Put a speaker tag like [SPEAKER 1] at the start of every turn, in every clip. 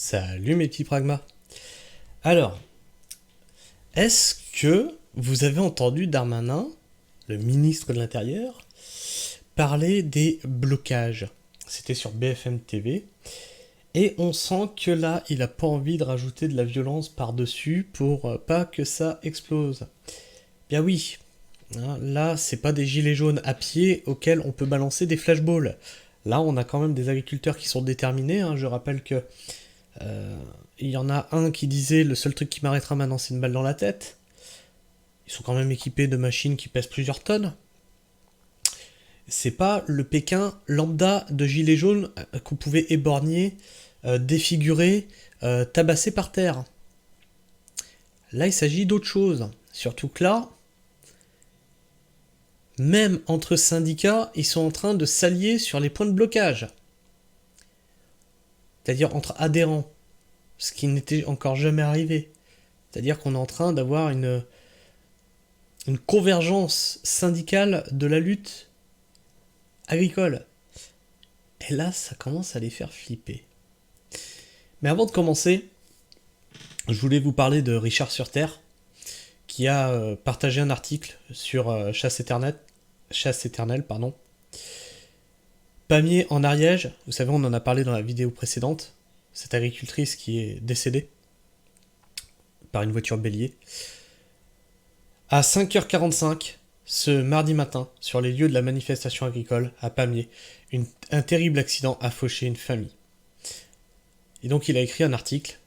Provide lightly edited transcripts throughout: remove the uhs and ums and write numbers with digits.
[SPEAKER 1] Salut mes petits pragmas. Alors, est-ce que vous avez entendu Darmanin, le ministre de l'Intérieur, parler des blocages? C'était sur BFM TV. Et on sent que là, il a pas envie de rajouter de la violence par-dessus pour pas que ça explose. Bien oui, hein, là, c'est pas des gilets jaunes à pied auxquels on peut balancer des flashballs. Là, on a quand même des agriculteurs qui sont déterminés. Hein. Je rappelle que il y en a un qui disait le seul truc qui m'arrêtera maintenant, c'est une balle dans la tête. Ils sont quand même équipés de machines qui pèsent plusieurs tonnes. C'est pas le Pékin lambda de gilets jaunes qu'on pouvait éborgner, défigurer, tabasser par terre. Là, il s'agit d'autre chose. Surtout que là, même entre syndicats, ils sont en train de s'allier sur les points de blocage. C'est-à-dire entre adhérents. Ce qui n'était encore jamais arrivé. C'est-à-dire qu'on est en train d'avoir une convergence syndicale de la lutte agricole. Et là, ça commence à les faire flipper. Mais avant de commencer, je voulais vous parler de Richard Surterre, qui a partagé un article sur Chasse éternelle, pardon. Pamiers en Ariège, vous savez, on en a parlé dans la vidéo précédente, cette agricultrice qui est décédée par une voiture bélier. À 5h45, ce mardi matin, sur les lieux de la manifestation agricole à Pamiers, un terrible accident a fauché une famille. Et donc il a écrit un article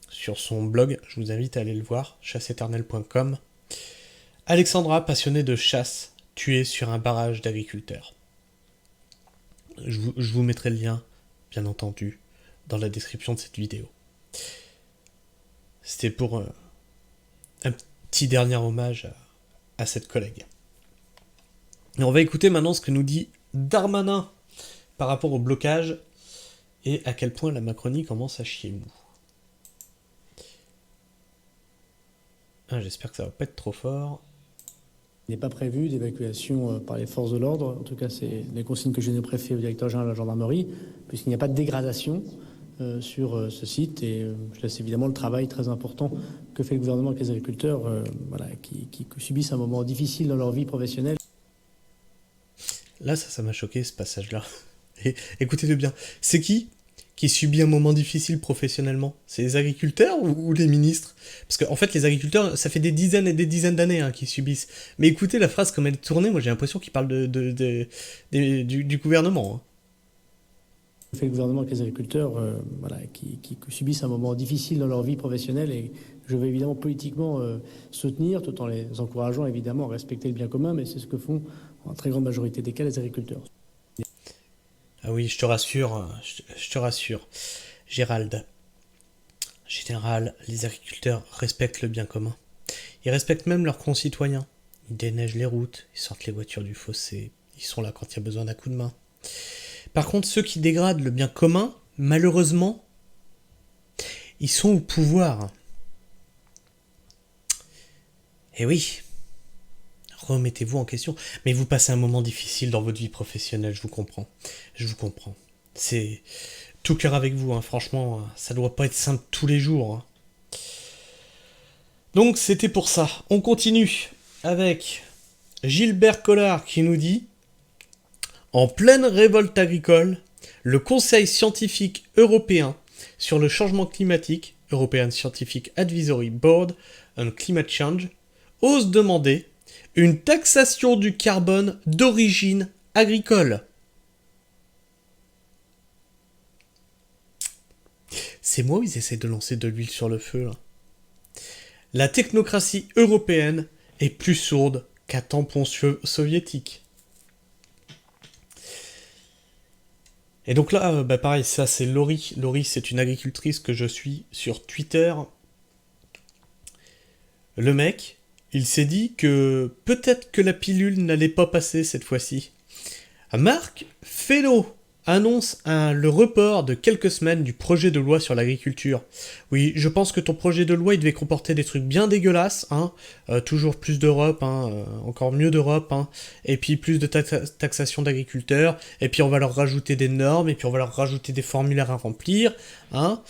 [SPEAKER 1] sur son blog, je vous invite à aller le voir, chasseéternelle.com. Alexandra, passionnée de chasse, tuée sur un barrage d'agriculteurs. Je vous mettrai le lien, bien entendu, dans la description de cette vidéo. C'était pour un petit dernier hommage à cette collègue. Et on va écouter maintenant ce que nous dit Darmanin par rapport au blocage et à quel point la Macronie commence à chier mou. J'espère que ça va pas être trop fort.
[SPEAKER 2] Il n'est pas prévu d'évacuation par les forces de l'ordre. En tout cas, c'est les consignes que j'ai données au préfet et au directeur général de la gendarmerie, puisqu'il n'y a pas de dégradation sur ce site. Et je laisse évidemment le travail très important que fait le gouvernement avec les agriculteurs, qui subissent un moment difficile dans leur vie professionnelle.
[SPEAKER 1] Là, ça m'a choqué, ce passage-là. Et écoutez-le bien. C'est qui subit un moment difficile professionnellement? C'est les agriculteurs ou les ministres? Parce qu'en fait, les agriculteurs, ça fait des dizaines et des dizaines d'années qu'ils subissent. Mais écoutez la phrase comme elle est tournée, moi j'ai l'impression qu'il parle du gouvernement. Hein.
[SPEAKER 2] Fait le gouvernement avec les agriculteurs, qui subissent un moment difficile dans leur vie professionnelle, et je vais évidemment politiquement soutenir, tout en les encourageant évidemment à respecter le bien commun, mais c'est ce que font en très grande majorité des cas les agriculteurs.
[SPEAKER 1] Ah oui, je te rassure, Gérald. En général, les agriculteurs respectent le bien commun. Ils respectent même leurs concitoyens. Ils déneigent les routes, ils sortent les voitures du fossé, ils sont là quand il y a besoin d'un coup de main. Par contre, ceux qui dégradent le bien commun, malheureusement, ils sont au pouvoir. Et oui, remettez-vous en question. Mais vous passez un moment difficile dans votre vie professionnelle, je vous comprends. C'est tout cœur avec vous, hein. Franchement, ça doit pas être simple tous les jours. Hein. Donc c'était pour ça. On continue avec Gilbert Collard qui nous dit: en pleine révolte agricole, le Conseil scientifique européen sur le changement climatique, European Scientific Advisory Board on Climate Change, ose demander une taxation du carbone d'origine agricole. C'est moi où ils essaient de lancer de l'huile sur le feu, là. La technocratie européenne est plus sourde qu'un tampon soviétique. Et donc là, pareil, ça c'est Laurie. Laurie, c'est une agricultrice que je suis sur Twitter. Le mec, il s'est dit que peut-être que la pilule n'allait pas passer cette fois-ci. Marc Fesneau, annonce le report de quelques semaines du projet de loi sur l'agriculture. Oui, je pense que ton projet de loi, il devait comporter des trucs bien dégueulasses, hein, toujours plus d'Europe, hein, encore mieux d'Europe, hein, et puis plus de taxation d'agriculteurs, et puis on va leur rajouter des normes, et puis on va leur rajouter des formulaires à remplir, hein.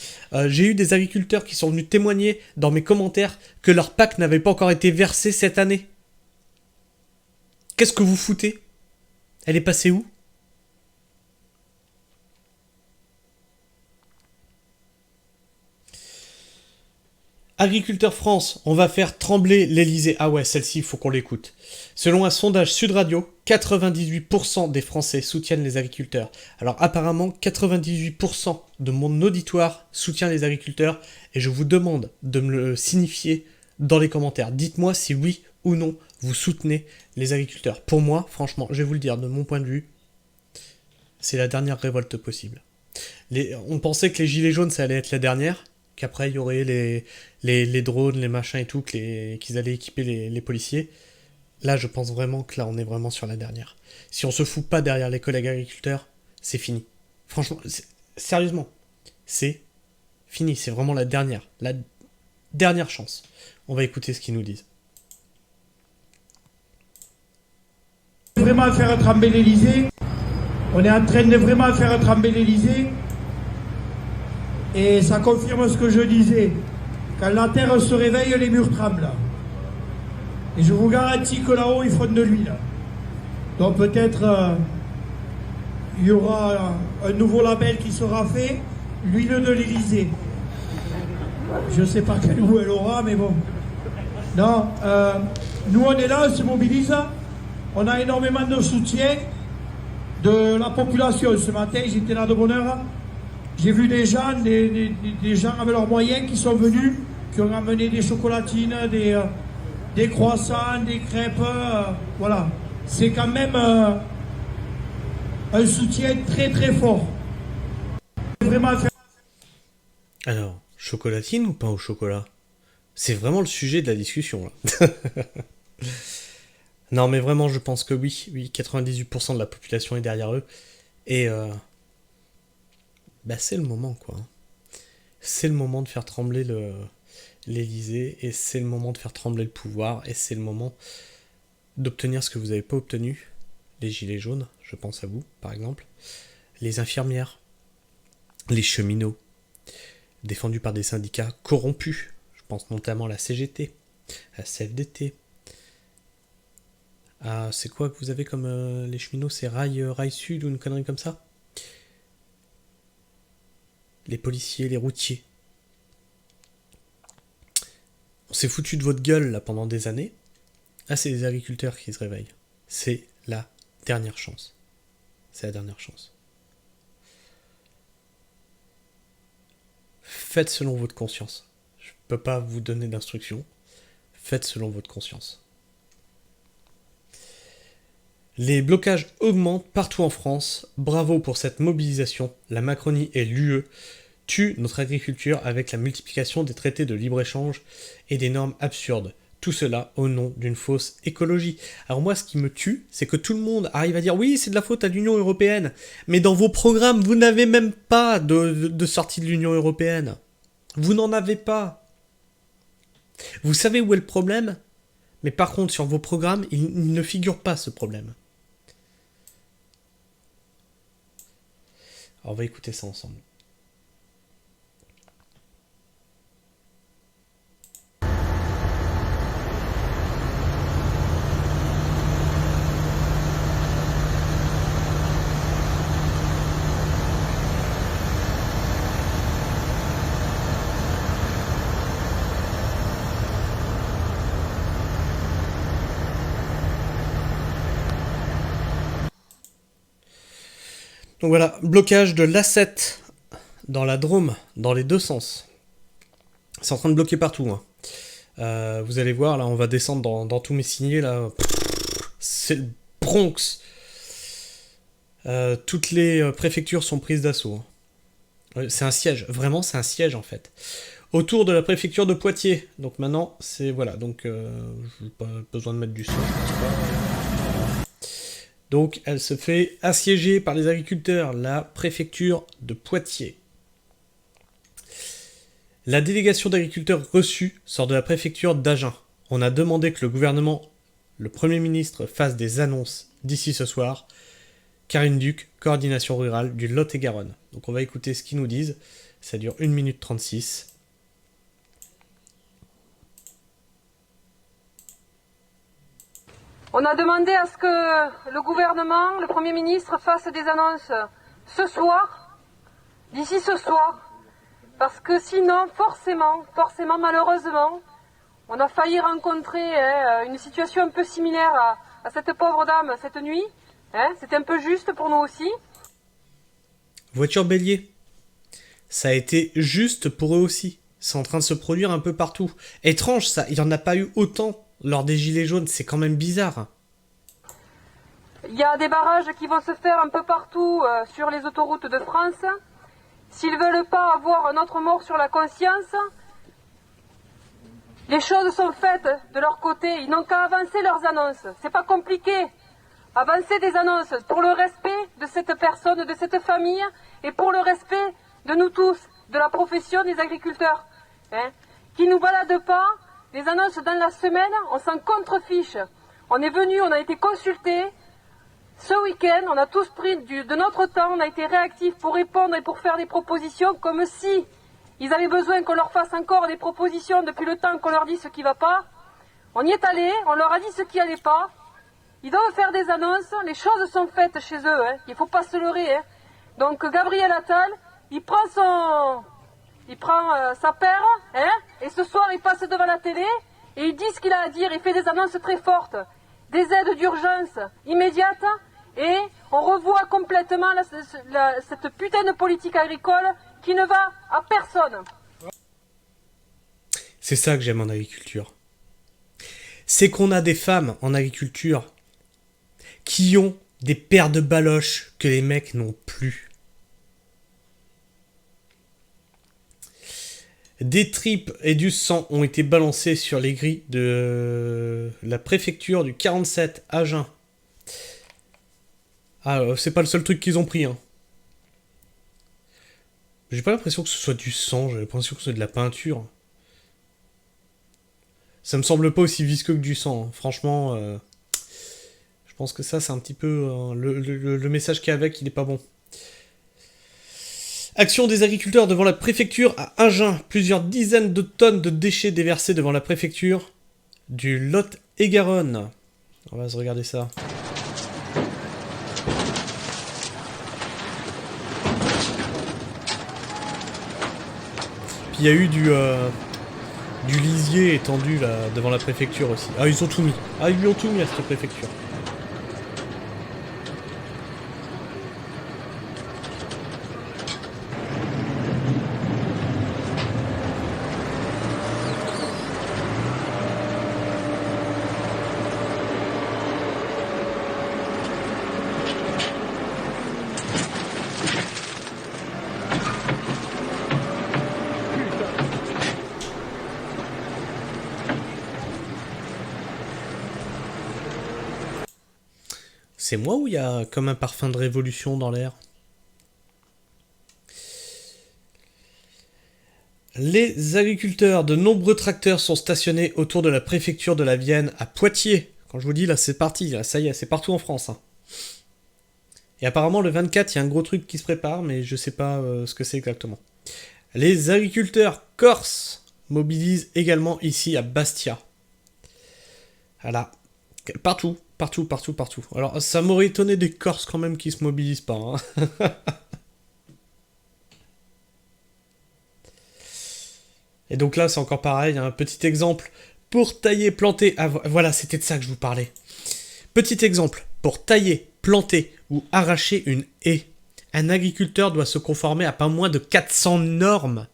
[SPEAKER 1] J'ai eu des agriculteurs qui sont venus témoigner dans mes commentaires que leur PAC n'avait pas encore été versée cette année. Qu'est-ce que vous foutez ? Elle est passée où ? Agriculteur France, on va faire trembler l'Elysée. Ah ouais, celle-ci, il faut qu'on l'écoute. Selon un sondage Sud Radio, 98% des Français soutiennent les agriculteurs. Alors apparemment, 98% de mon auditoire soutient les agriculteurs et je vous demande de me le signifier dans les commentaires. Dites-moi si oui ou non vous soutenez les agriculteurs. Pour moi, franchement, je vais vous le dire, de mon point de vue, c'est la dernière révolte possible. On pensait que les gilets jaunes, ça allait être la dernière, qu'après il y aurait les drones, les machins et tout, qu'ils allaient équiper les policiers. Là, je pense vraiment que là, on est vraiment sur la dernière. Si on se fout pas derrière les collègues agriculteurs, c'est fini. Franchement, sérieusement, c'est fini. C'est vraiment la dernière chance. On va écouter ce qu'ils nous disent.
[SPEAKER 3] Vraiment faire trembler l'Elysée. On est en train de vraiment faire trembler l'Elysée. Et ça confirme ce que je disais. Quand la terre se réveille, les murs tremblent. Et je vous garantis que là-haut, ils font de l'huile. Donc peut-être il y aura un nouveau label qui sera fait, l'huile de l'Elysée. Je ne sais pas quel goût elle aura, mais bon. Non, nous on est là, on se mobilise. On a énormément de soutien de la population. Ce matin, j'étais là de bonne heure. J'ai vu des gens, des gens avec leurs moyens qui sont venus, qui ont amené des chocolatines, des croissants, des crêpes. Voilà. C'est quand même un soutien très très fort. Vraiment faire...
[SPEAKER 1] Alors, chocolatine ou pain au chocolat ? C'est vraiment le sujet de la discussion, là. Non, mais vraiment, je pense que oui, 98% de la population est derrière eux. Et c'est le moment, quoi. C'est le moment de faire trembler l'Elysée, et c'est le moment de faire trembler le pouvoir, et c'est le moment d'obtenir ce que vous n'avez pas obtenu. Les gilets jaunes, je pense à vous, par exemple. Les infirmières, les cheminots, défendus par des syndicats corrompus. Je pense notamment à la CGT, à la CFDT. Ah, c'est quoi que vous avez comme les cheminots ? C'est Rail Sud ou une connerie comme ça ? Les policiers, les routiers. On s'est foutu de votre gueule là pendant des années. Ah, c'est les agriculteurs qui se réveillent. C'est la dernière chance. C'est la dernière chance. Faites selon votre conscience. Je ne peux pas vous donner d'instructions. Faites selon votre conscience. Les blocages augmentent partout en France. Bravo pour cette mobilisation. La Macronie et l'UE tuent notre agriculture avec la multiplication des traités de libre-échange et des normes absurdes. Tout cela au nom d'une fausse écologie. Alors moi, ce qui me tue, c'est que tout le monde arrive à dire « Oui, c'est de la faute à l'Union européenne ». Mais dans vos programmes, vous n'avez même pas de sortie de l'Union européenne. Vous n'en avez pas. Vous savez où est le problème ? Mais par contre, sur vos programmes, il ne figure pas ce problème. Alors on va écouter ça ensemble. Donc voilà, blocage de l'A7 dans la Drôme, dans les deux sens. C'est en train de bloquer partout. Hein. Vous allez voir, là, on va descendre dans tous mes signés. Là. C'est le Bronx. Toutes les préfectures sont prises d'assaut. Hein. C'est un siège. Vraiment, c'est un siège, en fait. Autour de la préfecture de Poitiers. Donc maintenant, c'est... Voilà, donc... j'ai pas besoin de mettre du son. Donc elle se fait assiéger par les agriculteurs, la préfecture de Poitiers. La délégation d'agriculteurs reçue sort de la préfecture d'Agen. On a demandé que le gouvernement, le Premier ministre, fasse des annonces d'ici ce soir. Karine Duc, coordination rurale du Lot-et-Garonne. Donc on va écouter ce qu'ils nous disent. Ça dure 1 minute 36.
[SPEAKER 4] On a demandé à ce que le gouvernement, le Premier ministre, fasse des annonces ce soir, d'ici ce soir, parce que sinon, forcément, malheureusement, on a failli rencontrer une situation un peu similaire à cette pauvre dame cette nuit. C'était un peu juste pour nous aussi.
[SPEAKER 1] Voiture bélier. Ça a été juste pour eux aussi. C'est en train de se produire un peu partout. Étrange ça, il n'y en a pas eu autant lors des Gilets jaunes, c'est quand même bizarre.
[SPEAKER 4] Il y a des barrages qui vont se faire un peu partout sur les autoroutes de France. S'ils ne veulent pas avoir un autre mort sur la conscience, les choses sont faites de leur côté. Ils n'ont qu'à avancer leurs annonces. C'est pas compliqué. Avancer des annonces pour le respect de cette personne, de cette famille, et pour le respect de nous tous, de la profession des agriculteurs. Qui ne nous baladent pas. Les annonces dans la semaine, on s'en contrefiche. On est venu, on a été consultés. Ce week-end, on a tous pris de notre temps, on a été réactifs pour répondre et pour faire des propositions, comme si ils avaient besoin qu'on leur fasse encore des propositions depuis le temps qu'on leur dit ce qui ne va pas. On y est allé, on leur a dit ce qui n'allait pas. Ils doivent faire des annonces, les choses sont faites chez eux, il ne faut pas se leurrer. Donc Gabriel Attal, il prend sa paire, et ce soir il passe devant la télé, et il dit ce qu'il a à dire, il fait des annonces très fortes, des aides d'urgence immédiates, et on revoit complètement cette putain de politique agricole qui ne va à personne.
[SPEAKER 1] C'est ça que j'aime en agriculture. C'est qu'on a des femmes en agriculture qui ont des paires de baloches que les mecs n'ont plus. Des tripes et du sang ont été balancés sur les grilles de la préfecture du 47 Agen. Ah, c'est pas le seul truc qu'ils ont pris, hein. J'ai pas l'impression que ce soit du sang, j'ai l'impression que c'est de la peinture. Ça me semble pas aussi visqueux que du sang, hein. Franchement, je pense que ça c'est un petit peu... le message qu'il y a avec, il est pas bon. Action des agriculteurs devant la préfecture à Agen. Plusieurs dizaines de tonnes de déchets déversés devant la préfecture du Lot-et-Garonne. On va se regarder ça. Puis il y a eu du lisier étendu là, devant la préfecture aussi. Ah, ils ont tout mis. Ah, ils lui ont tout mis à cette préfecture. C'est moi ou il y a comme un parfum de révolution dans l'air? Les agriculteurs, de nombreux tracteurs sont stationnés autour de la préfecture de la Vienne à Poitiers. Quand je vous dis là c'est parti, là, ça y est, c'est partout en France. Hein. Et apparemment le 24 il y a un gros truc qui se prépare mais je sais pas ce que c'est exactement. Les agriculteurs corses mobilisent également ici à Bastia. Voilà. Partout. Alors, ça m'aurait étonné des Corses quand même qui se mobilisent pas. Hein. Et donc là, c'est encore pareil, un petit exemple. Pour tailler, planter... Ah, voilà, c'était de ça que je vous parlais. Petit exemple. Pour tailler, planter ou arracher une haie, un agriculteur doit se conformer à pas moins de 400 normes.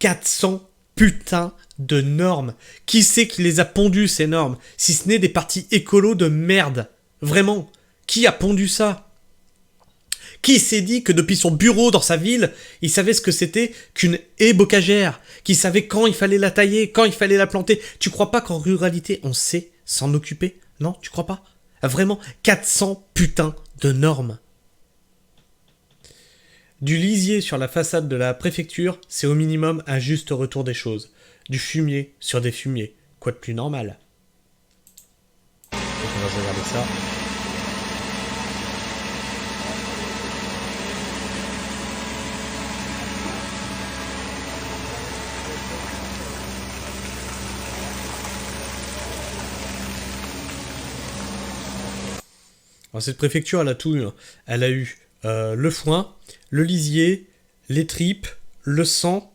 [SPEAKER 1] 400 putains de normes. Qui c'est qui les a pondues, ces normes? Si ce n'est des partis écolos de merde. Vraiment. Qui a pondu ça? Qui s'est dit que depuis son bureau dans sa ville, il savait ce que c'était qu'une haie bocagère? Qui savait quand il fallait la tailler, quand il fallait la planter? Tu crois pas qu'en ruralité, on sait s'en occuper? Non, tu crois pas? Vraiment, 400 putains de normes. Du lisier sur la façade de la préfecture, c'est au minimum un juste retour des choses. Du fumier sur des fumiers. Quoi de plus normal? Donc on va regarder ça. Alors cette préfecture, elle a tout eu. Hein. Elle a eu le foin, le lisier, les tripes, le sang,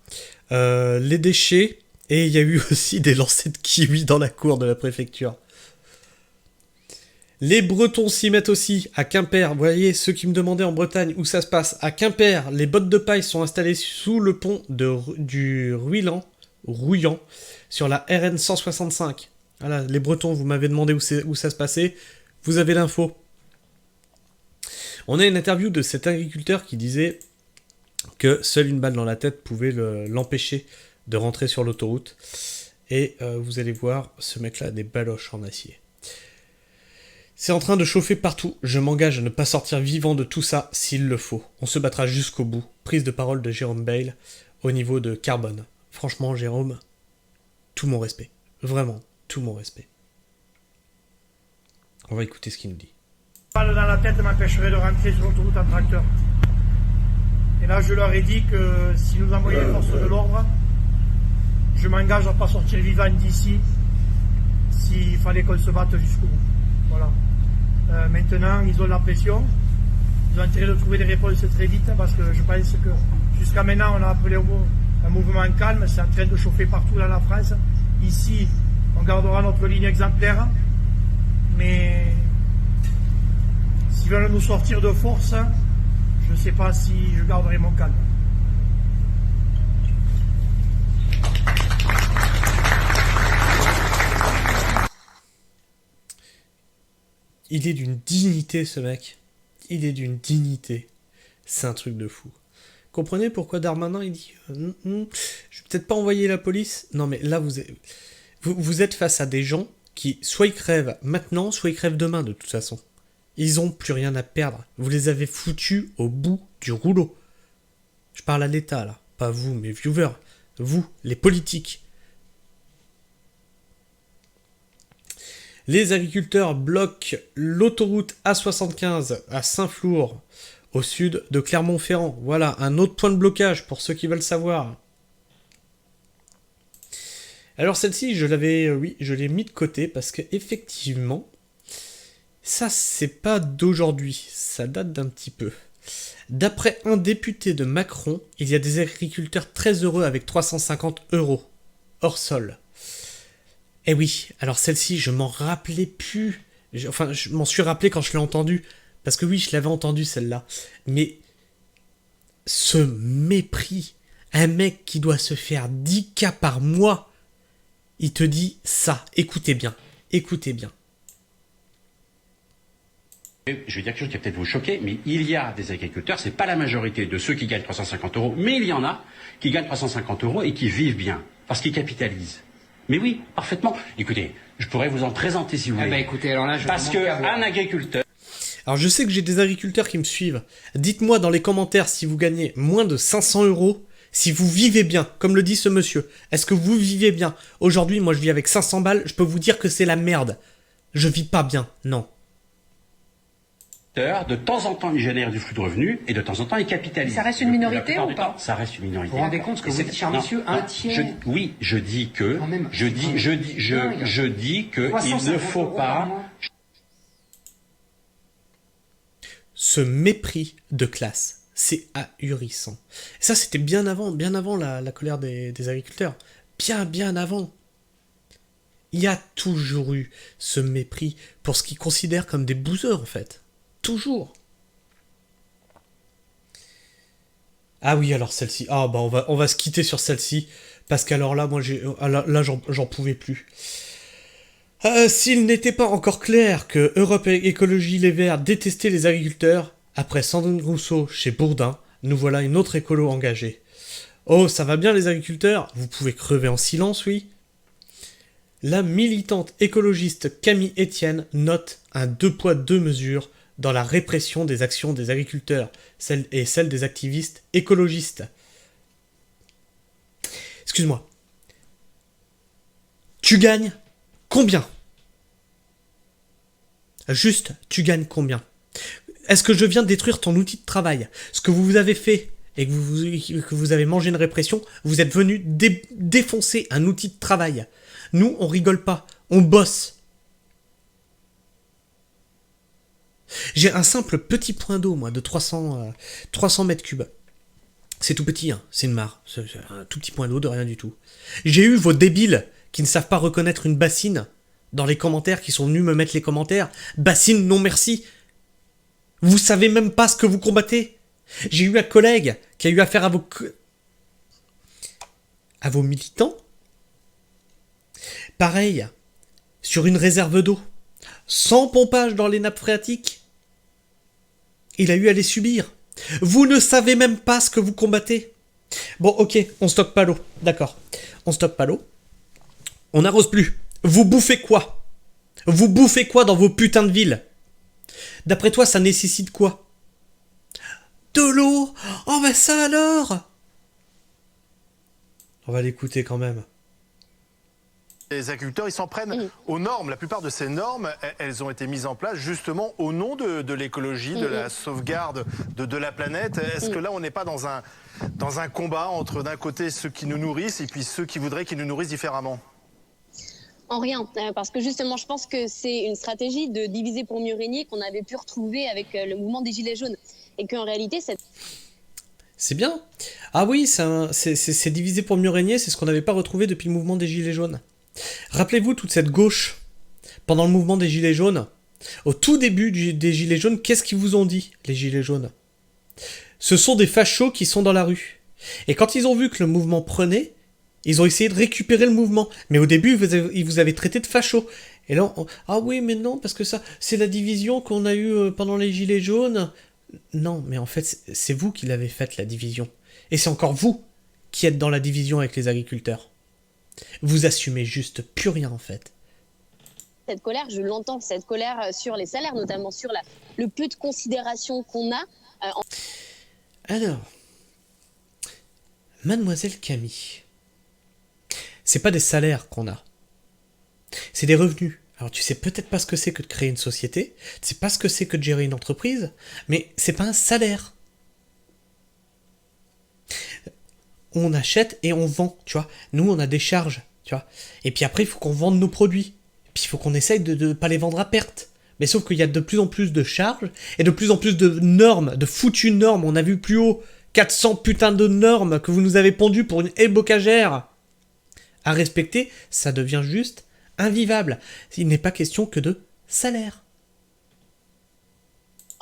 [SPEAKER 1] les déchets, et il y a eu aussi des lancers de kiwis dans la cour de la préfecture. Les Bretons s'y mettent aussi, à Quimper. Vous voyez, ceux qui me demandaient en Bretagne où ça se passe. À Quimper, les bottes de paille sont installées sous le pont du Rouillan, sur la RN 165. Voilà, les Bretons, vous m'avez demandé où ça se passait. Vous avez l'info. On a une interview de cet agriculteur qui disait que seule une balle dans la tête pouvait l'empêcher de rentrer sur l'autoroute. Et vous allez voir, ce mec-là a des baloches en acier. C'est en train de chauffer partout. Je m'engage à ne pas sortir vivant de tout ça s'il le faut. On se battra jusqu'au bout. Prise de parole de Jérôme Bale au niveau de Carbone. Franchement, Jérôme, tout mon respect. Vraiment, tout mon respect. On va écouter ce qu'il nous dit.
[SPEAKER 3] Balle dans la tête m'empêcherait de rentrer sur l'autoroute en tracteur. Et là, je leur ai dit que si nous envoyaient les forces de l'ordre, je m'engage à ne pas sortir vivant d'ici s'il fallait qu'on se batte jusqu'au bout. Voilà. Maintenant, ils ont la pression. Ils ont intérêt de trouver des réponses très vite parce que je pense que jusqu'à maintenant, on a appelé un mouvement calme. C'est en train de chauffer partout dans la France. Ici, on gardera notre ligne exemplaire. Mais s'ils veulent nous sortir de force, je ne sais pas si je garderai mon calme.
[SPEAKER 1] Il est d'une dignité, ce mec. Il est d'une dignité. C'est un truc de fou. Comprenez pourquoi Darmanin, il dit je vais peut-être pas envoyer la police. Non, mais là, vous êtes face à des gens qui, soit ils crèvent maintenant, soit ils crèvent demain, de toute façon. Ils ont plus rien à perdre. Vous les avez foutus au bout du rouleau. Je parle à l'État, là. Pas vous, mes viewers. Vous, les politiques. Les agriculteurs bloquent l'autoroute A75 à Saint-Flour, au sud de Clermont-Ferrand. Voilà, un autre point de blocage pour ceux qui veulent savoir. Alors celle-ci, je l'ai mis de côté parce que effectivement, ça c'est pas d'aujourd'hui, ça date d'un petit peu. D'après un député de Macron, il y a des agriculteurs très heureux avec 350 € hors sol. Eh oui, alors celle-ci, je m'en rappelais plus. Je m'en suis rappelé quand je l'ai entendue. Parce que oui, je l'avais entendue celle-là. Mais ce mépris, un mec qui doit se faire 10 cas par mois, il te dit ça. Écoutez bien, écoutez bien.
[SPEAKER 5] Je vais dire quelque chose qui va peut-être vous choquer, mais il y a des agriculteurs, c'est pas la majorité de ceux qui gagnent 350 €, mais il y en a qui gagnent 350 € et qui vivent bien, parce qu'ils capitalisent. Mais oui, parfaitement. Écoutez, je pourrais vous en présenter si vous voulez.
[SPEAKER 6] Écoutez, alors là,
[SPEAKER 5] parce qu'un agriculteur...
[SPEAKER 1] Alors je sais que j'ai des agriculteurs qui me suivent. Dites-moi dans les commentaires si vous gagnez moins de 500 €, si vous vivez bien, comme le dit ce monsieur. Est-ce que vous vivez bien? Aujourd'hui, moi je vis avec 500 balles, je peux vous dire que c'est la merde. Je vis pas bien, non.
[SPEAKER 5] De temps en temps, ils génèrent du flux de revenus et de temps en temps, ils capitalisent.
[SPEAKER 6] Ça reste une minorité ou pas?
[SPEAKER 5] Ça reste une minorité.
[SPEAKER 6] Vous vous rendez compte ce que vous dites, cher monsieur, un tiers?
[SPEAKER 5] Oui, je dis que, je dis que il ne faut pas...
[SPEAKER 1] Ce mépris de classe, c'est ahurissant. Et ça, c'était bien avant la colère des agriculteurs. Bien avant. Il y a toujours eu ce mépris pour ce qu'ils considèrent comme des bouseurs, en fait. Toujours. Ah oui, alors celle-ci. Ah bah on va se quitter sur celle-ci. Parce qu'alors là, moi là j'en pouvais plus. S'il n'était pas encore clair que Europe Écologie Les Verts détestait les agriculteurs, après Sandrine Rousseau chez Bourdin, nous voilà une autre écolo engagée. Oh, ça va bien les agriculteurs? Vous pouvez crever en silence, oui. La militante écologiste Camille Etienne note un 2 poids 2 mesures dans la répression des actions des agriculteurs et celle des activistes écologistes. Excuse-moi. Tu gagnes combien? Juste, tu gagnes combien? Est-ce que je viens de détruire ton outil de travail? Ce que vous avez fait et que vous avez mangé une répression, vous êtes venu défoncer un outil de travail. Nous, on rigole pas, on bosse. J'ai un simple petit point d'eau, moi, de 300 mètres cubes. C'est tout petit, hein, c'est une mare. C'est un tout petit point d'eau de rien du tout. J'ai eu vos débiles qui ne savent pas reconnaître une bassine dans les commentaires, qui sont venus me mettre les commentaires. Bassine, non merci. Vous savez même pas ce que vous combattez. J'ai eu un collègue qui a eu affaire à vos militants. Pareil, sur une réserve d'eau, sans pompage dans les nappes phréatiques. Il a eu à les subir. Vous ne savez même pas ce que vous combattez. Bon, ok, on stocke pas l'eau. D'accord. On stocke pas l'eau. On n'arrose plus. Vous bouffez quoi? Vous bouffez quoi dans vos putains de villes? D'après toi, ça nécessite quoi? De l'eau? Oh ben ça alors! On va l'écouter quand même.
[SPEAKER 7] Les agriculteurs, ils s'en prennent aux normes. La plupart de ces normes, elles ont été mises en place justement au nom de l'écologie, de la sauvegarde de la planète. Est-ce que là, on n'est pas dans un combat entre d'un côté ceux qui nous nourrissent et puis ceux qui voudraient qu'ils nous nourrissent différemment?
[SPEAKER 8] En rien, parce que justement, je pense que c'est une stratégie de diviser pour mieux régner qu'on avait pu retrouver avec le mouvement des Gilets jaunes. Et qu'en réalité,
[SPEAKER 1] c'est bien. Ah oui, c'est diviser pour mieux régner, c'est ce qu'on n'avait pas retrouvé depuis le mouvement des Gilets jaunes. Rappelez-vous toute cette gauche, pendant le mouvement des Gilets jaunes, au tout début des Gilets jaunes, qu'est-ce qu'ils vous ont dit, les Gilets jaunes? Ce sont des fachos qui sont dans la rue. Et quand ils ont vu que le mouvement prenait, ils ont essayé de récupérer le mouvement. Mais au début, ils vous avaient traité de fachos. Et là, ah oui, mais non, parce que ça, c'est la division qu'on a eue pendant les Gilets jaunes. Non, mais en fait, c'est vous qui l'avez faite, la division. Et c'est encore vous qui êtes dans la division avec les agriculteurs. Vous assumez juste plus rien, en fait.
[SPEAKER 8] Cette colère, je l'entends, cette colère sur les salaires, notamment sur le peu de considération qu'on a.
[SPEAKER 1] Alors, Mademoiselle Camille, c'est pas des salaires qu'on a, c'est des revenus. Alors tu sais peut-être pas ce que c'est que de créer une société, tu sais pas ce que c'est que de gérer une entreprise, mais c'est pas un salaire. On achète et on vend, tu vois. Nous, on a des charges, tu vois. Et puis après, il faut qu'on vende nos produits. Puis il faut qu'on essaye de ne pas les vendre à perte. Mais sauf qu'il y a de plus en plus de charges et de plus en plus de normes, de foutues normes. On a vu plus haut 400 putains de normes que vous nous avez pondues pour une haie bocagère à respecter. Ça devient juste invivable. Il n'est pas question que de salaire.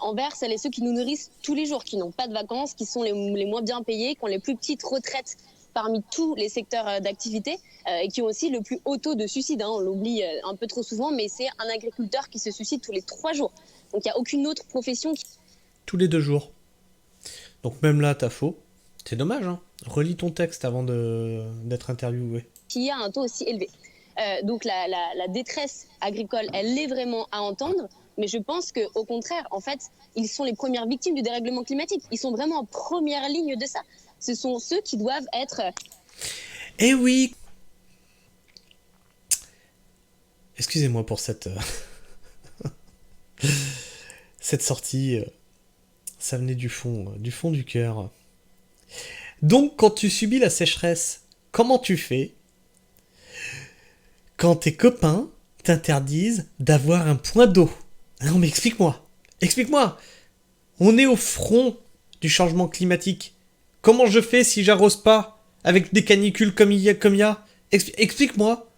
[SPEAKER 8] Envers celles et ceux qui nous nourrissent tous les jours, qui n'ont pas de vacances, qui sont les moins bien payés, qui ont les plus petites retraites parmi tous les secteurs d'activité et qui ont aussi le plus haut taux de suicide. On l'oublie un peu trop souvent, mais c'est un agriculteur qui se suicide tous les 3 jours. Donc il n'y a aucune autre profession qui...
[SPEAKER 1] Tous les 2 jours. Donc même là, t'as faux. C'est dommage, hein. Relis ton texte avant d'être interviewé.
[SPEAKER 8] Qui a un taux aussi élevé. Donc la détresse agricole, elle est vraiment à entendre. Mais je pense qu'au contraire, en fait, ils sont les premières victimes du dérèglement climatique. Ils sont vraiment en première ligne de ça. Ce sont ceux qui doivent être...
[SPEAKER 1] Eh oui! Excusez-moi pour cette sortie. Ça venait du fond du cœur. Donc, quand tu subis la sécheresse, comment tu fais quand tes copains t'interdisent d'avoir un point d'eau? Non mais explique-moi. On est au front du changement climatique. Comment je fais si j'arrose pas avec des canicules comme il y a? Explique-moi.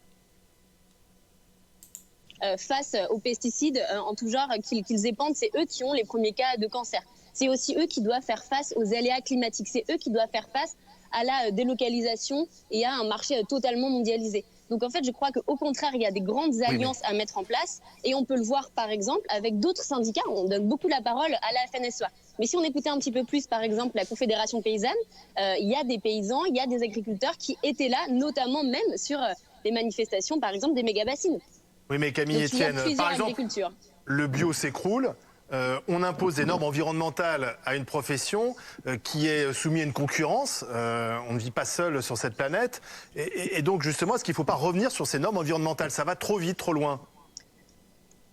[SPEAKER 8] Face aux pesticides en tout genre qu'ils épandent, c'est eux qui ont les premiers cas de cancer. C'est aussi eux qui doivent faire face aux aléas climatiques. C'est eux qui doivent faire face à la délocalisation et à un marché totalement mondialisé. Donc en fait, je crois qu'au contraire, il y a des grandes alliances à mettre en place et on peut le voir par exemple avec d'autres syndicats. On donne beaucoup la parole à la FNSEA. Mais si on écoutait un petit peu plus par exemple la Confédération paysanne, il y a des paysans, il y a des agriculteurs qui étaient là, notamment même sur des manifestations, par exemple, des méga-bassines.
[SPEAKER 7] Oui, mais Camille
[SPEAKER 8] Donc, il y a
[SPEAKER 7] Etienne,
[SPEAKER 8] plusieurs
[SPEAKER 7] par exemple,
[SPEAKER 8] agricultures.
[SPEAKER 7] le bio s'écroule. On impose des normes environnementales à une profession qui est soumise à une concurrence. On ne vit pas seul sur cette planète. Et donc, justement, est-ce qu'il ne faut pas revenir sur ces normes environnementales? Ça va trop vite, trop loin.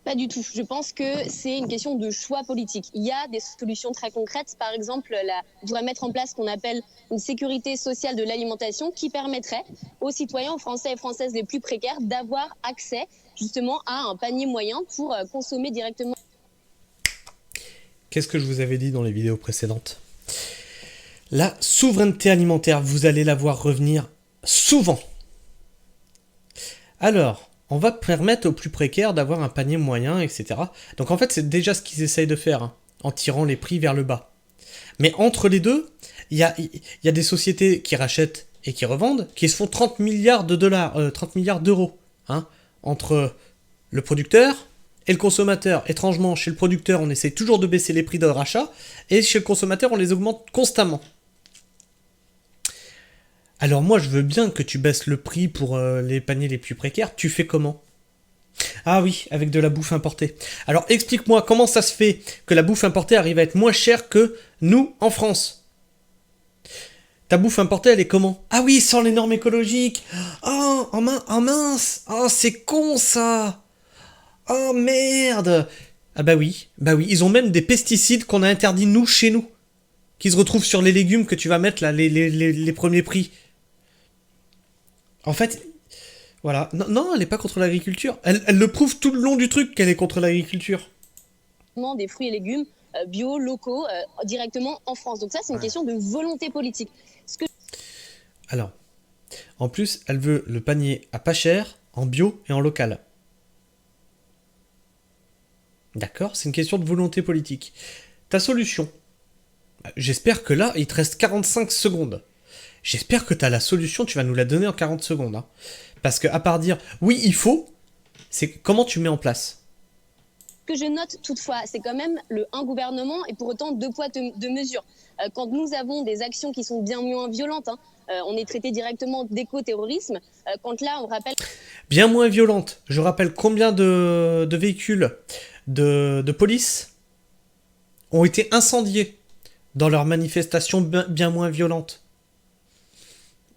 [SPEAKER 8] Pas du tout. Je pense que c'est une question de choix politique. Il y a des solutions très concrètes. Par exemple, on pourrait mettre en place ce qu'on appelle une sécurité sociale de l'alimentation qui permettrait aux citoyens, aux Français et Françaises les plus précaires d'avoir accès justement à un panier moyen pour consommer directement.
[SPEAKER 1] Qu'est-ce que je vous avais dit dans les vidéos précédentes? La souveraineté alimentaire, vous allez la voir revenir souvent. Alors, on va permettre aux plus précaires d'avoir un panier moyen, etc. Donc en fait, c'est déjà ce qu'ils essayent de faire, hein, en tirant les prix vers le bas. Mais entre les deux, il y a des sociétés qui rachètent et qui revendent, qui se font 30 milliards de dollars, 30 milliards d'euros, hein, entre le producteur et le consommateur. Étrangement, chez le producteur, on essaie toujours de baisser les prix de rachat, et chez le consommateur, on les augmente constamment. Alors moi, je veux bien que tu baisses le prix pour les paniers les plus précaires. Tu fais comment? Ah oui, avec de la bouffe importée. Alors explique-moi, comment ça se fait que la bouffe importée arrive à être moins chère que nous, en France? Ta bouffe importée, elle est comment? Ah oui, sans les normes écologiques. Oh, mince. Oh, c'est con, ça. Oh, merde. Ah bah oui, ils ont même des pesticides qu'on a interdits, nous, chez nous. Qui se retrouvent sur les légumes que tu vas mettre, là, les premiers prix. En fait, voilà. Non, elle n'est pas contre l'agriculture. Elle le prouve tout le long du truc qu'elle est contre l'agriculture.
[SPEAKER 8] Des fruits et légumes bio, locaux, directement en France. Donc ça, c'est une question de volonté politique.
[SPEAKER 1] Alors, en plus, elle veut le panier à pas cher, en bio et en local. D'accord, c'est une question de volonté politique. Ta solution. J'espère que là, il te reste 45 secondes. J'espère que tu as la solution, tu vas nous la donner en 40 secondes. Hein. Parce que à part dire, oui, il faut, c'est comment tu mets en place.
[SPEAKER 8] Ce que je note toutefois, c'est quand même un gouvernement et pour autant 2 poids, 2 mesures. Quand nous avons des actions qui sont bien moins violentes, hein, on est traité directement d'éco-terrorisme. Quand là, on rappelle...
[SPEAKER 1] Bien moins violente. Je rappelle combien de véhicules de police ont été incendiés dans leurs manifestations bien moins violentes.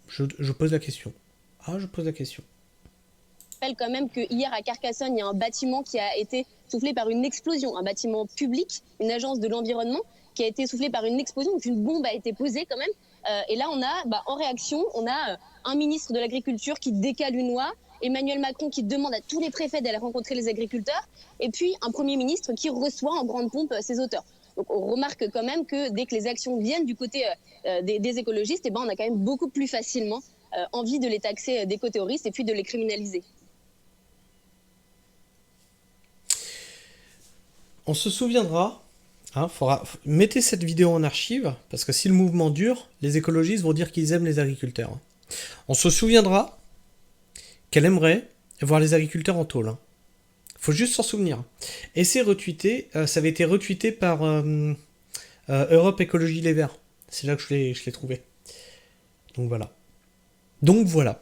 [SPEAKER 1] Je pose la question. Je pose la question.
[SPEAKER 8] Je rappelle quand même que hier à Carcassonne, il y a un bâtiment qui a été soufflé par une explosion, un bâtiment public, une agence de l'environnement qui a été soufflé par une explosion, donc une bombe a été posée quand même. Et là, on a, en réaction, on a un ministre de l'Agriculture qui décale une loi, Emmanuel Macron qui demande à tous les préfets d'aller rencontrer les agriculteurs, et puis un Premier ministre qui reçoit en grande pompe ses auteurs. Donc on remarque quand même que dès que les actions viennent du côté des écologistes, on a quand même beaucoup plus facilement envie de les taxer d'éco-terroristes et puis de les criminaliser.
[SPEAKER 1] On se souviendra, hein, mettez cette vidéo en archive, parce que si le mouvement dure, les écologistes vont dire qu'ils aiment les agriculteurs. Hein. On se souviendra qu'elle aimerait voir les agriculteurs en tôle. Hein. Faut juste s'en souvenir. Et c'est retweeté, ça avait été retweeté par Europe Écologie Les Verts. C'est là que je l'ai trouvé. Donc voilà.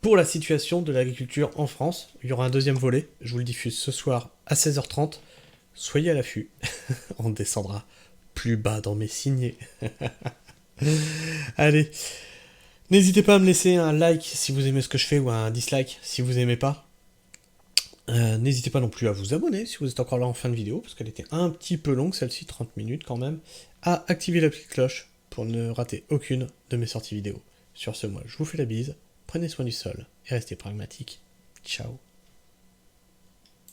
[SPEAKER 1] Pour la situation de l'agriculture en France, il y aura un deuxième volet. Je vous le diffuse ce soir à 16h30. Soyez à l'affût. On descendra plus bas dans mes signets. Allez. N'hésitez pas à me laisser un like si vous aimez ce que je fais ou un dislike si vous aimez pas. N'hésitez pas non plus à vous abonner si vous êtes encore là en fin de vidéo, parce qu'elle était un petit peu longue, celle-ci, 30 minutes quand même, à activer la petite cloche pour ne rater aucune de mes sorties vidéo. Sur ce, moi, je vous fais la bise, prenez soin du sol et restez pragmatiques. Ciao.